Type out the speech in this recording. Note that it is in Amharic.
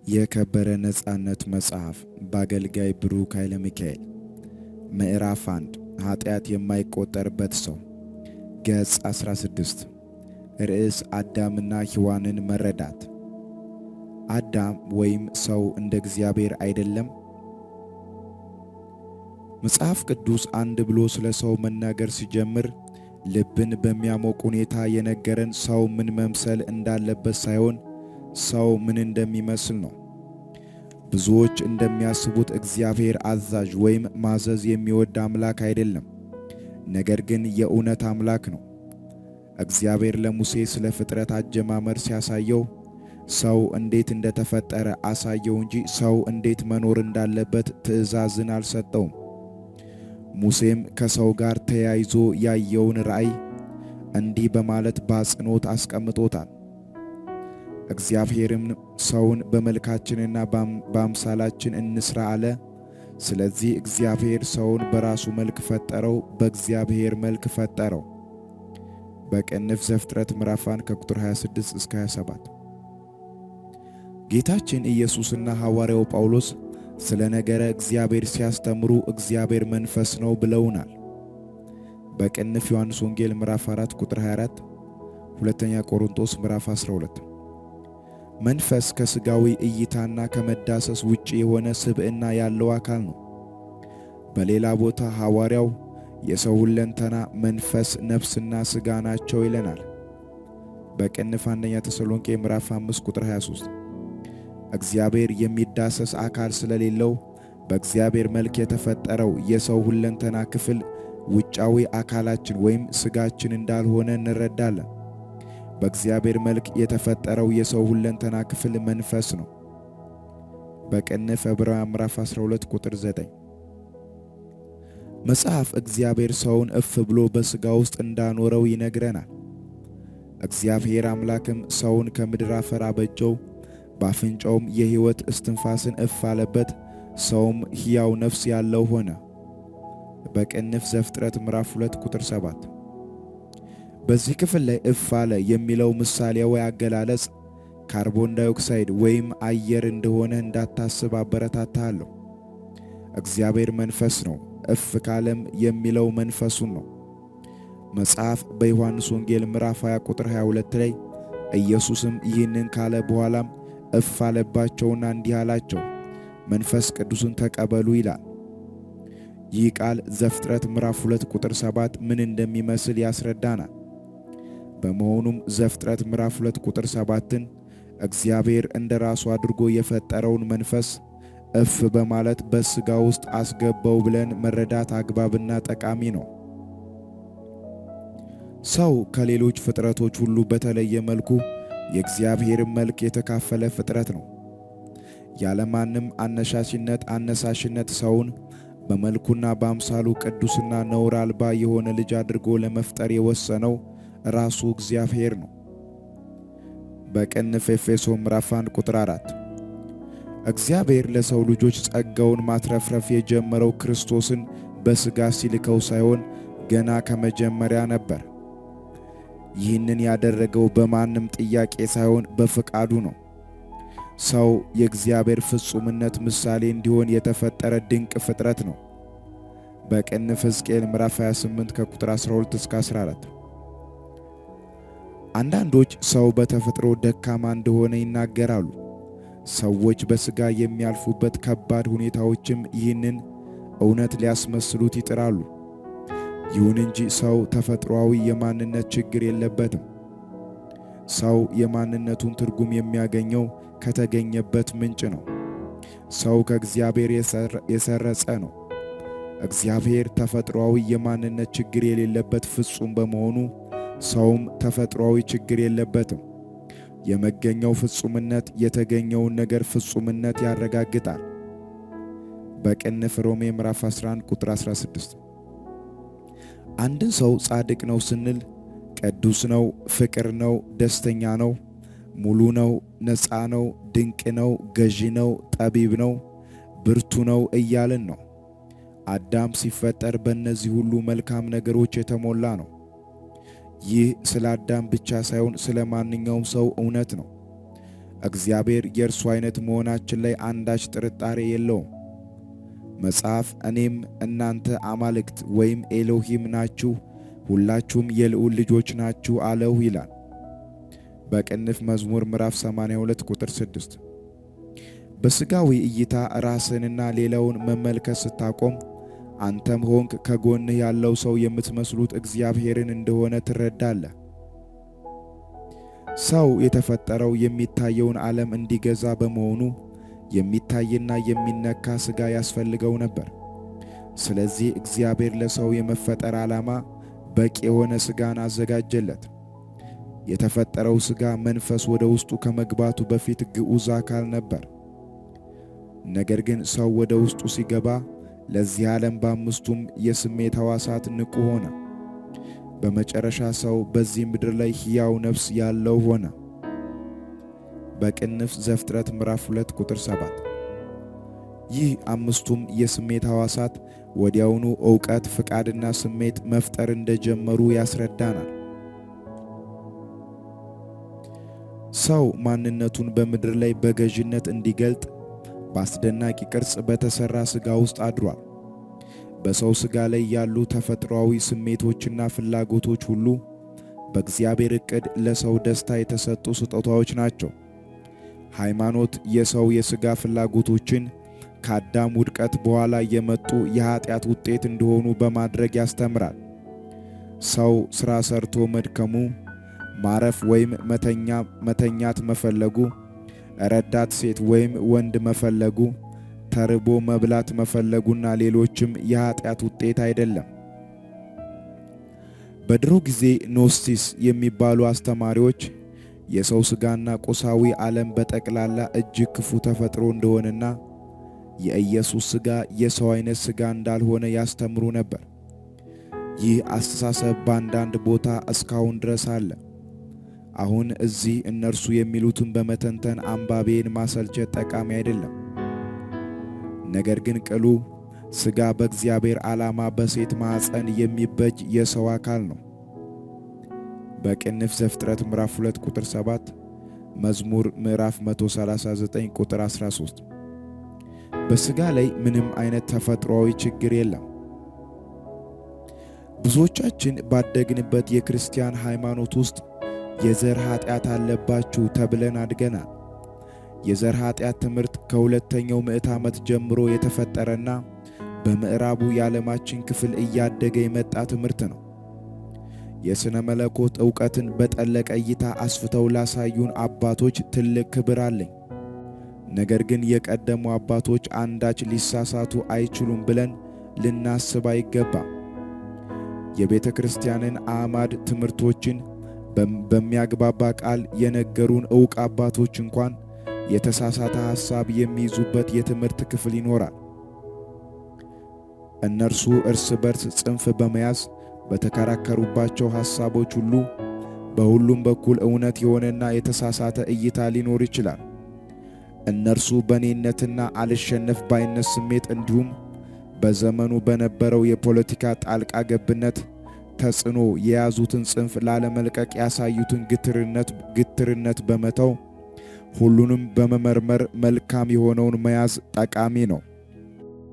የከበረ ነጻነት መጽሐፍ በአገልጋይ ብሩክ ኃይለ ሚካኤል ምዕራፍ 1 ኃጢአት የማይቆጠርበት ሰው ገጽ 16 ርዕስ አዳምና ሔዋንን መረዳት። አዳም ወይም ሰው እንደ እግዚአብሔር አይደለም? መጽሐፍ ቅዱስ አንድ ብሎ ስለ ሰው መናገር ሲጀምር ልብን በሚያሞቅ ሁኔታ የነገረን ሰው ምን መምሰል እንዳለበት ሳይሆን ሰው ምን እንደሚመስል ነው። ብዙዎች እንደሚያስቡት እግዚአብሔር አዛዥ ወይም ማዘዝ የሚወድ አምላክ አይደለም፣ ነገር ግን የእውነት አምላክ ነው። እግዚአብሔር ለሙሴ ስለ ፍጥረት አጀማመር ሲያሳየው ሰው እንዴት እንደተፈጠረ አሳየው እንጂ ሰው እንዴት መኖር እንዳለበት ትእዛዝን አልሰጠውም። ሙሴም ከሰው ጋር ተያይዞ ያየውን ራእይ እንዲህ በማለት በአጽንኦት አስቀምጦታል። እግዚአብሔርም ሰውን በመልካችንና በአምሳላችን እንስራ አለ። ስለዚህ እግዚአብሔር ሰውን በራሱ መልክ ፈጠረው፣ በእግዚአብሔር መልክ ፈጠረው። በቅንፍ ዘፍጥረት ምዕራፍ 1 ከቁጥር 26 እስከ 27። ጌታችን ኢየሱስና ሐዋርያው ጳውሎስ ስለ ነገረ እግዚአብሔር ሲያስተምሩ እግዚአብሔር መንፈስ ነው ብለውናል። በቅንፍ ዮሐንስ ወንጌል ምዕራፍ 4 ቁጥር 24፣ ሁለተኛ ቆሮንቶስ ምዕራፍ 12። መንፈስ ከሥጋዊ እይታና ከመዳሰስ ውጪ የሆነ ስብዕና ያለው አካል ነው። በሌላ ቦታ ሐዋርያው የሰው ሁለንተና መንፈስ፣ ነፍስና ሥጋ ናቸው ይለናል። በቅንፍ አንደኛ ተሰሎንቄ ምዕራፍ 5 ቁጥር 23። እግዚአብሔር የሚዳሰስ አካል ስለሌለው በእግዚአብሔር መልክ የተፈጠረው የሰው ሁለንተና ክፍል ውጫዊ አካላችን ወይም ሥጋችን እንዳልሆነ እንረዳለን። በእግዚአብሔር መልክ የተፈጠረው የሰው ሁለንተና ክፍል መንፈስ ነው። በቅንፍ ዕብራውያን ምዕራፍ 12 ቁጥር 9። መጽሐፍ እግዚአብሔር ሰውን እፍ ብሎ በሥጋ ውስጥ እንዳኖረው ይነግረናል። እግዚአብሔር አምላክም ሰውን ከምድር አፈር አበጀው፣ በአፍንጫውም የሕይወት እስትንፋስን እፍ አለበት፣ ሰውም ሕያው ነፍስ ያለው ሆነ። በቅንፍ ዘፍጥረት ምዕራፍ 2 ቁጥር 7። በዚህ ክፍል ላይ እፍ አለ የሚለው ምሳሌያዊ አገላለጽ ካርቦን ዳይኦክሳይድ ወይም አየር እንደሆነ እንዳታስብ አበረታታለሁ። እግዚአብሔር መንፈስ ነው፣ እፍ ካለም የሚለው መንፈሱን ነው። መጽሐፍ በዮሐንስ ወንጌል ምዕራፍ 20 ቁጥር 22 ላይ ኢየሱስም ይህንን ካለ በኋላም እፍ አለባቸውና እንዲህ አላቸው፣ መንፈስ ቅዱስን ተቀበሉ ይላል። ይህ ቃል ዘፍጥረት ምዕራፍ 2 ቁጥር 7 ምን እንደሚመስል ያስረዳናል። በመሆኑም ዘፍጥረት ምዕራፍ 2 ቁጥር 7ን እግዚአብሔር እንደ ራሱ አድርጎ የፈጠረውን መንፈስ እፍ በማለት በሥጋ ውስጥ አስገባው ብለን መረዳት አግባብና ጠቃሚ ነው። ሰው ከሌሎች ፍጥረቶች ሁሉ በተለየ መልኩ የእግዚአብሔርን መልክ የተካፈለ ፍጥረት ነው። ያለማንም አነሳሽነት ሰውን በመልኩና በአምሳሉ ቅዱስና ነውር አልባ የሆነ ልጅ አድርጎ ለመፍጠር የወሰነው ራሱ እግዚአብሔር ነው። በቅንፍ ኤፌሶን ምዕራፍ 1 ቁጥር 4 እግዚአብሔር ለሰው ልጆች ጸጋውን ማትረፍረፍ የጀመረው ክርስቶስን በሥጋ ሲልከው ሳይሆን ገና ከመጀመሪያ ነበር። ይህንን ያደረገው በማንም ጥያቄ ሳይሆን በፈቃዱ ነው። ሰው የእግዚአብሔር ፍጹምነት ምሳሌ እንዲሆን የተፈጠረ ድንቅ ፍጥረት ነው። በቅንፍ ሕዝቅኤል ምዕራፍ 28 ከቁጥር 12 እስከ 14። አንዳንዶች ሰው በተፈጥሮ ደካማ እንደሆነ ይናገራሉ። ሰዎች በሥጋ የሚያልፉበት ከባድ ሁኔታዎችም ይህንን እውነት ሊያስመስሉት ይጥራሉ። ይሁን እንጂ ሰው ተፈጥሯዊ የማንነት ችግር የለበትም። ሰው የማንነቱን ትርጉም የሚያገኘው ከተገኘበት ምንጭ ነው። ሰው ከእግዚአብሔር የሰረጸ ነው። እግዚአብሔር ተፈጥሯዊ የማንነት ችግር የሌለበት ፍጹም በመሆኑ ሰውም ተፈጥሯዊ ችግር የለበትም። የመገኘው ፍጹምነት የተገኘውን ነገር ፍጹምነት ያረጋግጣል። በቅንፍ ሮሜ ምዕራፍ 11 ቁጥር 16። አንድን ሰው ጻድቅ ነው ስንል ቅዱስ ነው፣ ፍቅር ነው፣ ደስተኛ ነው፣ ሙሉ ነው፣ ነፃ ነው፣ ድንቅ ነው፣ ገዢ ነው፣ ጠቢብ ነው፣ ብርቱ ነው እያልን ነው። አዳም ሲፈጠር በእነዚህ ሁሉ መልካም ነገሮች የተሞላ ነው። ይህ ስለ አዳም ብቻ ሳይሆን ስለ ማንኛውም ሰው እውነት ነው። እግዚአብሔር የእርሱ አይነት መሆናችን ላይ አንዳች ጥርጣሬ የለውም። መጽሐፍ እኔም እናንተ አማልክት ወይም ኤሎሂም ናችሁ፣ ሁላችሁም የልዑል ልጆች ናችሁ አለሁ ይላል በቅንፍ መዝሙር ምዕራፍ 82 ቁጥር 6። በሥጋዊ እይታ ራስንና ሌላውን መመልከት ስታቆም አንተም ሆንክ ከጎንህ ያለው ሰው የምትመስሉት እግዚአብሔርን እንደሆነ ትረዳለህ። ሰው የተፈጠረው የሚታየውን ዓለም እንዲገዛ በመሆኑ የሚታይና የሚነካ ሥጋ ያስፈልገው ነበር። ስለዚህ እግዚአብሔር ለሰው የመፈጠር ዓላማ በቂ የሆነ ሥጋን አዘጋጀለት። የተፈጠረው ሥጋ መንፈስ ወደ ውስጡ ከመግባቱ በፊት ግዑዝ አካል ነበር። ነገር ግን ሰው ወደ ውስጡ ሲገባ ለዚህ ዓለም በአምስቱም የስሜት ሕዋሳት ንቁ ሆነ። በመጨረሻ ሰው በዚህ ምድር ላይ ሕያው ነፍስ ያለው ሆነ በቅንፍ ዘፍጥረት ምዕራፍ 2 ቁጥር 7። ይህ አምስቱም የስሜት ሕዋሳት ወዲያውኑ ዕውቀት፣ ፍቃድና ስሜት መፍጠር እንደጀመሩ ያስረዳናል። ሰው ማንነቱን በምድር ላይ በገዥነት እንዲገልጥ በአስደናቂ ቅርጽ በተሠራ ሥጋ ውስጥ አድሯል። በሰው ሥጋ ላይ ያሉ ተፈጥሯዊ ስሜቶችና ፍላጎቶች ሁሉ በእግዚአብሔር ዕቅድ ለሰው ደስታ የተሰጡ ስጦታዎች ናቸው። ሃይማኖት የሰው የሥጋ ፍላጎቶችን ከአዳም ውድቀት በኋላ የመጡ የኀጢአት ውጤት እንደሆኑ በማድረግ ያስተምራል። ሰው ሥራ ሰርቶ መድከሙ፣ ማረፍ ወይም መተኛት መፈለጉ፣ ረዳት ሴት ወይም ወንድ መፈለጉ፣ ተርቦ መብላት መፈለጉና ሌሎችም የኀጢአት ውጤት አይደለም። በድሮ ጊዜ ኖስቲስ የሚባሉ አስተማሪዎች የሰው ሥጋና ቁሳዊ ዓለም በጠቅላላ እጅግ ክፉ ተፈጥሮ እንደሆነና የኢየሱስ ሥጋ የሰው አይነት ሥጋ እንዳልሆነ ያስተምሩ ነበር። ይህ አስተሳሰብ በአንዳንድ ቦታ እስካሁን ድረስ አለ። አሁን እዚህ እነርሱ የሚሉትን በመተንተን አንባቤን ማሰልቸት ጠቃሚ አይደለም። ነገር ግን ቅሉ ሥጋ በእግዚአብሔር ዓላማ በሴት ማኅፀን የሚበጅ የሰው አካል ነው። በቅንፍ ዘፍጥረት ምዕራፍ 2 ቁጥር 7፣ መዝሙር ምዕራፍ 139 ቁጥር 13። በሥጋ ላይ ምንም አይነት ተፈጥሯዊ ችግር የለም። ብዙዎቻችን ባደግንበት የክርስቲያን ሃይማኖት ውስጥ የዘር ኃጢአት አለባችሁ ተብለን አድገናል። የዘር ኃጢአት ትምህርት ከሁለተኛው ምዕተ ዓመት ጀምሮ የተፈጠረና በምዕራቡ የዓለማችን ክፍል እያደገ የመጣ ትምህርት ነው። የሥነ መለኮት ዕውቀትን በጠለቀ እይታ አስፍተው ላሳዩን አባቶች ትልቅ ክብር አለኝ። ነገር ግን የቀደሙ አባቶች አንዳች ሊሳሳቱ አይችሉም ብለን ልናስብ አይገባም። የቤተ ክርስቲያንን አዕማድ ትምህርቶችን በሚያግባባ ቃል የነገሩን ዕውቅ አባቶች እንኳን የተሳሳተ ሐሳብ የሚይዙበት የትምህርት ክፍል ይኖራል። እነርሱ እርስ በርስ ጽንፍ በመያዝ በተከራከሩባቸው ሐሳቦች ሁሉ በሁሉም በኩል እውነት የሆነና የተሳሳተ እይታ ሊኖር ይችላል። እነርሱ በእኔነትና አልሸነፍ ባይነት ስሜት እንዲሁም በዘመኑ በነበረው የፖለቲካ ጣልቃ ገብነት ተጽዕኖ የያዙትን ጽንፍ ላለመልቀቅ ያሳዩትን ግትርነት በመተው ሁሉንም በመመርመር መልካም የሆነውን መያዝ ጠቃሚ ነው።